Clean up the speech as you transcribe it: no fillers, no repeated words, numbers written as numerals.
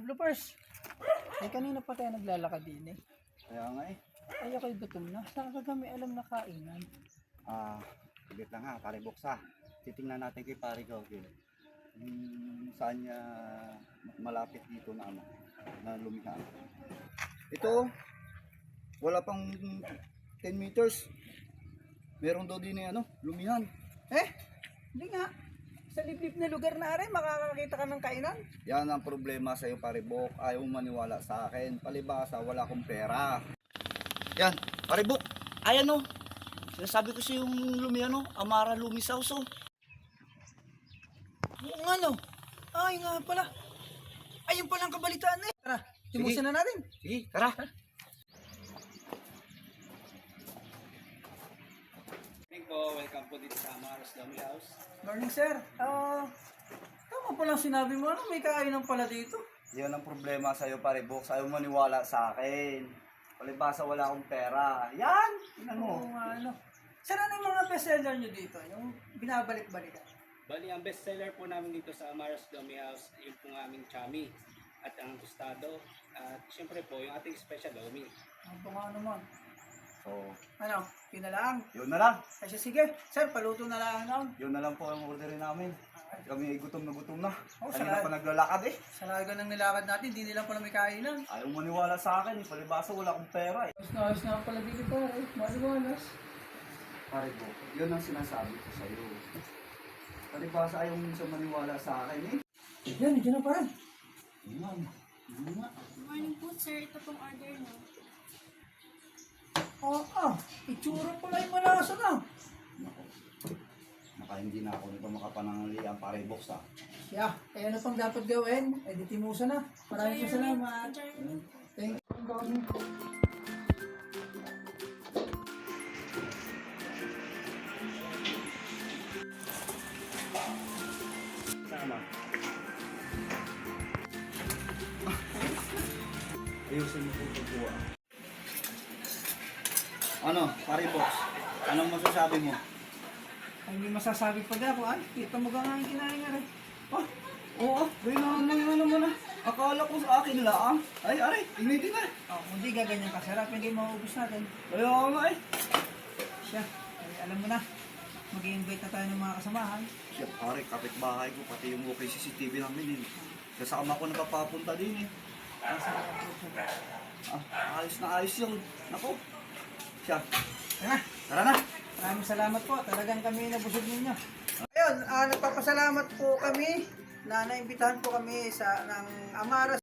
Bloopers. Ay, kanina pa tayo naglalakad din eh. Kaya nga eh. Ay, ako'y gutom na. Saan ka kami alam na kainan? Saglit lang ha, pare Boksa. Titingnan natin kay pare Gauguin. Saan niya malapit dito na ano, na lumihan. Ito, wala pang 10 meters. Meron daw din ano, lumihan. Hindi nga. Sa liblib na lugar na rin, makakakita ka ng kainan. Yan ang problema sa iyo pare Bok. Ayaw maniwala sa akin. Palibasa, wala akong pera. Yan, pare Bok. Ayan o. Sinasabi ko sa yung lumihan o. Amara Lumisaus o. Yung ano? Ay nga pala. Ayun palang kabalitaan eh. Tara, timusin na natin. Sige, tara. Welcome po dito sa Amaros Dummy House. Morning sir. Tama palang sinabi mo. Ano, may kainan pala dito. Yan ang problema sa iyo pare Bok. Ayaw maniwala sa akin. Palibasa, wala akong pera. Yan! Tingnan mo. Oo nga, ano. Sir, ano yung mga bestseller nyo dito? Yung binabalik-balikan. Bali, ang bestseller po namin dito sa Amaros Dummy House, yung pong aming chami at ang tostado. At syempre po, yung ating special lomi. Ang tunga naman. So, Ano, yun na lang. yun na lang. Kasi sige, sir, paluto na lang lang. Yun na lang po ang orderin namin. Kami ay gutom na gutom na. Oh, Kanina salad. pa naglalakad eh. Sa laga ng nilakad natin, di nila pala may kainan. Ayaw maniwala sa akin eh. Palibasa, wala akong pera eh. Ayos na pala dito pare. Maliwalas. Pare Bok, yun ang sinasabi ko sa iyo. Palibasa, ayaw minsan maniwala sa akin eh. Yan, dyan na pare. Yan. Yan nga. Morning po, sir. Ito pong order mo. Itsura pala yung malasa na. Nako. Baka hindi na ako nito makapanangali ang pare Bok sa. Yeah, ano pang dapat gawin? Editimusa na. Maraming salamat. Enjoy your meal. Thank you. Sama. Ayusin mo po ito po ah. Ano, pare Bok? Anong masasabi mo? Ay, hindi masasabi pa ako. Ay, kita mo ka nga yung kinain nga rin. Oo, gano'n naman ah. Akala ko sa akin lang. Ay, aray, initin na. Hindi gaganyan kasarap. Hindi maubos natin. Kaya nga eh. Siya, ay, alam mo na. Mag-i-invite na tayo ng mga kasamahan. Siya, pare, kapitbahay ko, pati yung okay CCTV namin eh. Kasama ko napapapunta din eh. Ayos na ayos yun. Nako. Siya, tara na. Maraming salamat po. Talagang kami nabusog ninyo. Ayun, nagpapasalamat po kami na naimbitahan po kami ng Amaras